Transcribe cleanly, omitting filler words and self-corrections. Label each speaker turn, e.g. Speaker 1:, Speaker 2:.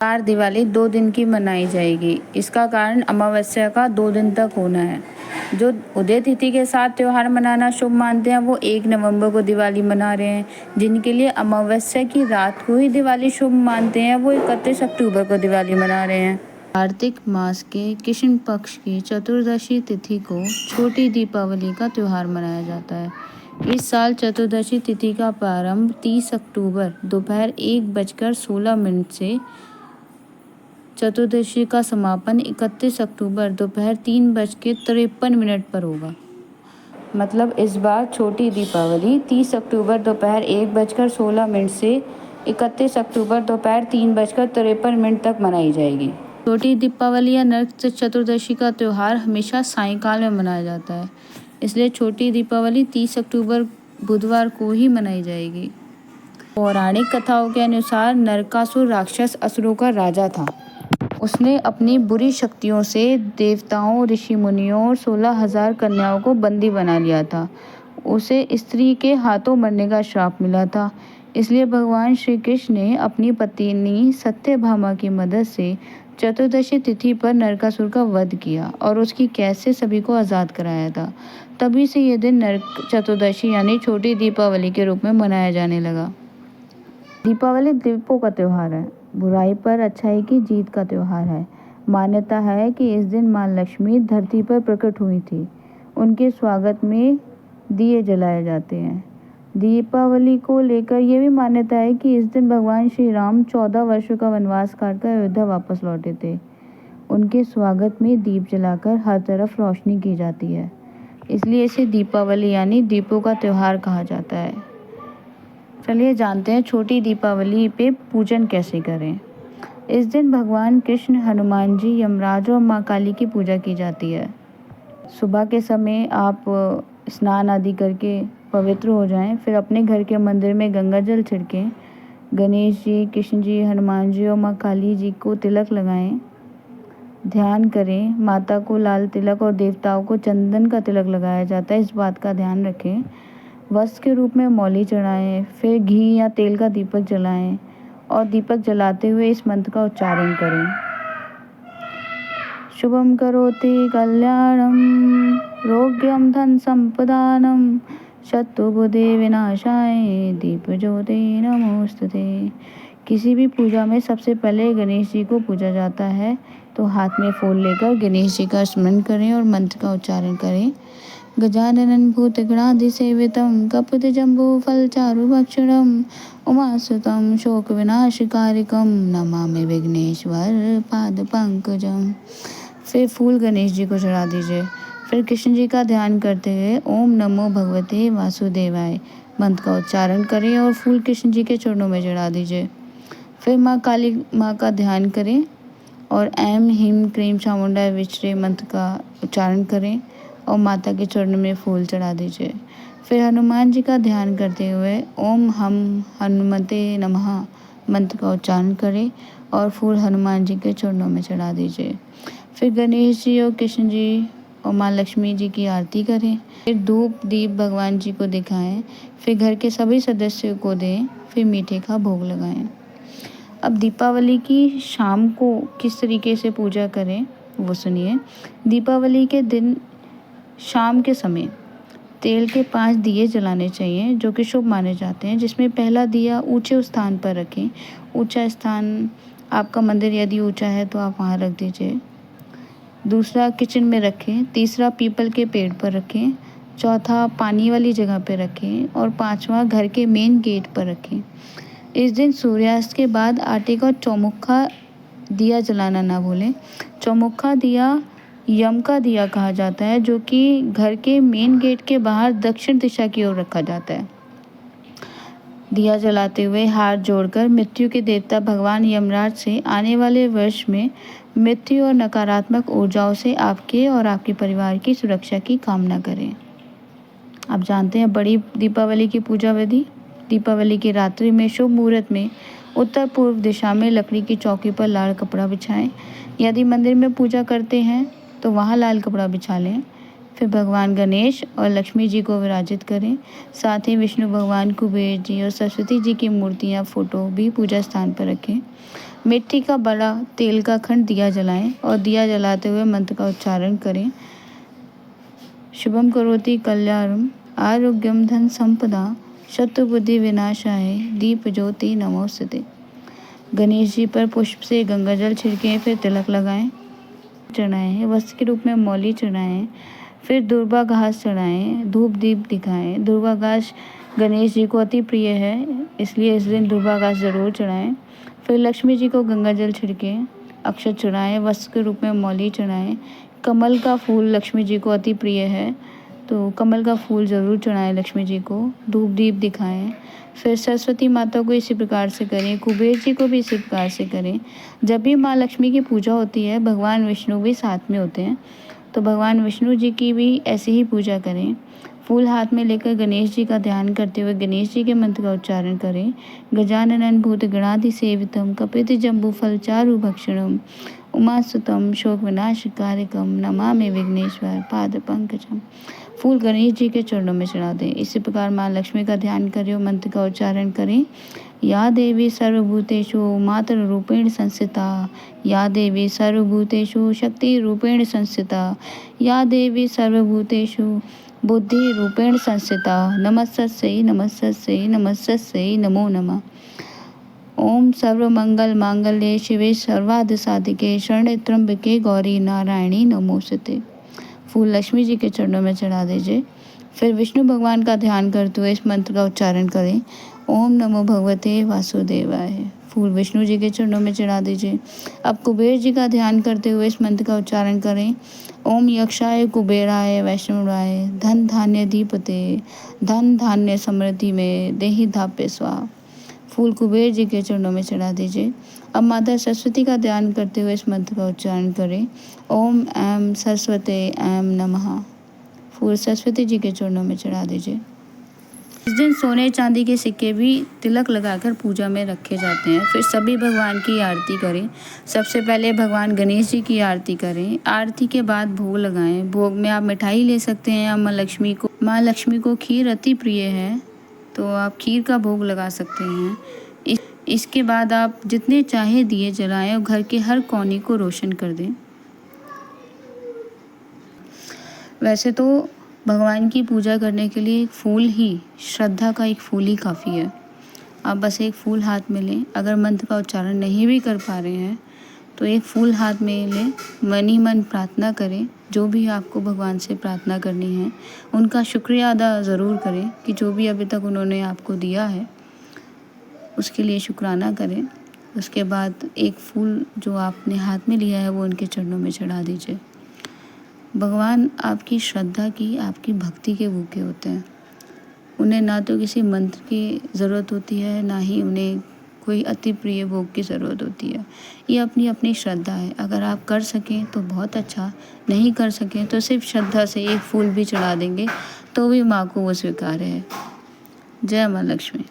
Speaker 1: बार दिवाली 2 दिन की मनाई जाएगी। इसका कारण अमावस्या का 2 दिन तक होना है। जो उदय तिथि के साथ त्यौहार मनाना शुभ मानते हैं वो 1 नवंबर को दिवाली मना रहे हैं। जिनके लिए अमावस्या की रात को ही दिवाली शुभ मानते हैं वो 31 अक्टूबर को दिवाली मना रहे हैं। कार्तिक मास के कृष्ण पक्ष की चतुर्दशी तिथि को छोटी दीपावली का त्यौहार मनाया जाता है। इस साल चतुर्दशी तिथि का प्रारंभ 30 अक्टूबर दोपहर 1:16 से चतुर्दशी का समापन 31 अक्टूबर दोपहर 3:53 पर होगा। मतलब इस बार छोटी दीपावली 30 अक्टूबर दोपहर 1:16 से 31 अक्टूबर दोपहर 3:53 तक मनाई जाएगी। छोटी दीपावली या नरक चतुर्दशी का त्यौहार हमेशा सायंकाल में मनाया जाता है, इसलिए छोटी दीपावली 30 अक्टूबर बुधवार को ही मनाई जाएगी। पौराणिक कथाओं के अनुसार नरकासुर राक्षस असुरों का राजा था। उसने अपनी बुरी शक्तियों से देवताओं, ऋषि मुनियों और 16,000 कन्याओं को बंदी बना लिया था। उसे स्त्री के हाथों मरने का श्राप मिला था। इसलिए भगवान श्री कृष्ण ने अपनी पत्नी सत्यभामा की मदद से चतुर्दशी तिथि पर नरकासुर का वध किया और उसकी कैद से सभी को आज़ाद कराया था। तभी से यह दिन नरक चतुर्दशी यानी छोटी दीपावली के रूप में मनाया जाने लगा। दीपावली दीपों का त्यौहार है। बुराई पर अच्छाई की जीत का त्यौहार है। मान्यता है कि इस दिन माँ लक्ष्मी धरती पर प्रकट हुई थी। उनके स्वागत में दिए जलाए जाते हैं। दीपावली को लेकर यह भी मान्यता है कि इस दिन भगवान श्री राम 14 वर्षों का वनवास काटकर अयोध्या वापस लौटे थे। उनके स्वागत में दीप जलाकर हर तरफ रोशनी की जाती है, इसलिए इसे दीपावली यानी दीपों का त्यौहार कहा जाता है। चलिए जानते हैं छोटी दीपावली पे पूजन कैसे करें। इस दिन भगवान कृष्ण, हनुमान जी, यमराज और माँ काली की पूजा की जाती है। सुबह के समय आप स्नान आदि करके पवित्र हो जाएं, फिर अपने घर के मंदिर में गंगा जल छिड़कें। गणेश जी, कृष्ण जी, हनुमान जी और माँ काली जी को तिलक लगाएं। ध्यान करें, माता को लाल तिलक और देवताओं को चंदन का तिलक लगाया जाता है, इस बात का ध्यान रखें। वस्त्र के रूप में मौली चढ़ाएं, फिर घी या तेल का दीपक जलाएं और दीपक जलाते हुए इस मंत्र का उच्चारण करें। शुभम करोति कल्याणम रोग्यम धन संपदानम शत्रुबुद्धि विनाशाय दीप ज्योति नमोस्तुते। किसी भी पूजा में सबसे पहले गणेश जी को पूजा जाता है, तो हाथ में फूल लेकर गणेश जी का स्मरण करें और मंत्र का उच्चारण करें। गजाननं भूतगणाधिसेवितं कपितजम्बूफलचारुभक्षणं उमासुतं शोकविनाशकारिकं नमामि विघ्नेश्वर पादपंकजं। फिर फूल गणेश जी को चढ़ा दीजिए। फिर कृष्ण जी का ध्यान करते हुए ओम नमो भगवते वासुदेवाय मंत्र का उच्चारण करें और फूल कृष्ण जी के चरणों में चढ़ा दीजिए। फिर माँ काली माँ का ध्यान करें और ऐम ह्रीम क्रीम चामुंडा विचरे मंत्र का उच्चारण करें और माता के चरणों में फूल चढ़ा दीजिए। फिर हनुमान जी का ध्यान करते हुए ओम हम हनुमते नमः मंत्र का उच्चारण करें और फूल हनुमान जी के चरणों में चढ़ा दीजिए। फिर गणेश जी और कृष्ण जी और माँ लक्ष्मी जी की आरती करें। फिर धूप दीप भगवान जी को दिखाएं। फिर घर के सभी सदस्यों को दें। फिर मीठे का भोग लगाएं। अब दीपावली की शाम को किस तरीके से पूजा करें वो सुनिए। दीपावली के दिन शाम के समय तेल के 5 दिए जलाने चाहिए जो कि शुभ माने जाते हैं, जिसमें पहला दिया ऊंचे स्थान पर रखें। ऊंचा स्थान आपका मंदिर यदि ऊंचा है तो आप वहाँ रख दीजिए। दूसरा किचन में रखें। तीसरा पीपल के पेड़ पर रखें। चौथा पानी वाली जगह पर रखें और 5वां घर के मेन गेट पर रखें। इस दिन सूर्यास्त के बाद आटे का चौमुखा दिया जलाना ना भूलें। चौमुखा दिया यम का दिया कहा जाता है, जो कि घर के मेन गेट के बाहर दक्षिण दिशा की ओर रखा जाता है। दिया जलाते हुए हाथ जोड़कर मृत्यु के देवता भगवान यमराज से आने वाले वर्ष में मृत्यु और नकारात्मक ऊर्जाओं से आपके और आपके परिवार की सुरक्षा की कामना करें। आप जानते हैं बड़ी दीपावली की पूजा विधि। दीपावली की रात्रि में शुभ मुहूर्त में उत्तर पूर्व दिशा में लकड़ी की चौकी पर लाल कपड़ा बिछाएं। यदि मंदिर में पूजा करते हैं तो वहाँ लाल कपड़ा बिछा लें। फिर भगवान गणेश और लक्ष्मी जी को विराजित करें। साथ ही विष्णु भगवान, कुबेर जी और सरस्वती जी की मूर्तियाँ फोटो भी पूजा स्थान पर रखें। मिट्टी का बड़ा तेल का खंड दिया जलाएं और दिया जलाते हुए मंत्र का उच्चारण करें। शुभम करोति कल्याणम आरोग्यम धन संपदा शत्रु बुद्धि विनाशाय दीप ज्योति नमोस्तुते। गणेश जी पर पुष्प से गंगाजल छिड़कें, फिर तिलक लगाएं, चढ़ाएं, वस्त्र के रूप में मौली चढ़ाएं, फिर दुर्वा घास चढ़ाएं, धूप दीप दिखाएं। दुर्वा घास गणेश जी को अति प्रिय है, इसलिए इस दिन दुर्वा घास जरूर चढ़ाएं। फिर लक्ष्मी जी को गंगाजल छिड़कें, अक्षत चढ़ाएं, वस्त्र के रूप में मौली चढ़ाएं। कमल का फूल लक्ष्मी जी को अति प्रिय है, तो कमल का फूल ज़रूर चढ़ाएं लक्ष्मी जी को। धूप दीप दिखाएं। फिर सरस्वती माता को इसी प्रकार से करें, कुबेर जी को भी इसी प्रकार से करें। जब भी माँ लक्ष्मी की पूजा होती है, भगवान विष्णु भी साथ में होते हैं, तो भगवान विष्णु जी की भी ऐसे ही पूजा करें। फूल हाथ में लेकर गणेश जी का ध्यान करते हुए गणेश जी के मंत्र का उच्चारण करें। गजानन भूत गणाधि सेवितम कपित जम्बू फल चारु भक्षणम उमासुतम शोक विनाशकारिकम नमामि विघ्नेश्वर पाद पंकजम। फूल गणेश जी के चरणों में चढ़ा दें। इसी प्रकार माँ लक्ष्मी का ध्यान करें और मंत्र का उच्चारण करें। या देवी सर्वभूतेषु मातृ रूपेण संस्थिता, या देवी सर्वभूतेषु शक्ति रूपेण संस्थिता, या देवी सर्वभूतेषु बुद्धि रूपेण संस्थिता। नमस्तस्यै नमस्तस्यै नमस्तस्यै नमो नमः। ओम सर्वमंगल मांगल्ये शिवे सर्वार्थ साधिके शरण्ये त्र्यंबके गौरी नारायणी नमोस्तुते। फूल लक्ष्मी जी के चरणों में चढ़ा दीजिए। फिर विष्णु भगवान का ध्यान करते हुए इस मंत्र का उच्चारण करें। ओम नमो भगवते वासुदेवाय। फूल विष्णु जी के चरणों में चढ़ा दीजिए। अब कुबेर जी का ध्यान करते हुए इस मंत्र का उच्चारण करें। ओम यक्षाय कुबेराय वैष्णवाय धन धान्य दीपते धन धान्य समृद्धि में देहि धाप्य स्वाहा। फूल कुबेर जी के चरणों में चढ़ा दीजिए। अब माता सरस्वती का ध्यान करते हुए इस मंत्र का उच्चारण करें। ओम ऐं सरस्वते ऐं नमः। फूल सरस्वती जी के चरणों में चढ़ा दीजिए। इस दिन सोने चांदी के सिक्के भी तिलक लगाकर पूजा में रखे जाते हैं। फिर सभी भगवान की आरती करें। सबसे पहले भगवान गणेश जी की आरती करें। आरती के बाद भोग लगाएं। भोग में आप मिठाई ले सकते हैं या माँ लक्ष्मी को खीर अति प्रिय है, तो आप खीर का भोग लगा सकते हैं। इसके बाद आप जितने चाहे दिए जलाएं और घर के हर कोने को रोशन कर दें। वैसे तो भगवान की पूजा करने के लिए एक फूल ही, श्रद्धा का एक फूल ही काफ़ी है। आप बस एक फूल हाथ में लें। अगर मंत्र का उच्चारण नहीं भी कर पा रहे हैं तो एक फूल हाथ में लें, मन ही मन प्रार्थना करें। जो भी आपको भगवान से प्रार्थना करनी है उनका शुक्रिया अदा ज़रूर करें कि जो भी अभी तक उन्होंने आपको दिया है उसके लिए शुक्राना करें। उसके बाद एक फूल जो आपने हाथ में लिया है वो उनके चरणों में चढ़ा दीजिए। भगवान आपकी श्रद्धा की, आपकी भक्ति के भूखे होते हैं। उन्हें ना तो किसी मंत्र की ज़रूरत होती है, ना ही उन्हें कोई अति प्रिय भोग की ज़रूरत होती है। ये अपनी अपनी श्रद्धा है। अगर आप कर सकें तो बहुत अच्छा, नहीं कर सकें तो सिर्फ श्रद्धा से एक फूल भी चढ़ा देंगे तो भी माँ को वो स्वीकार्य है। जय माँ लक्ष्मी।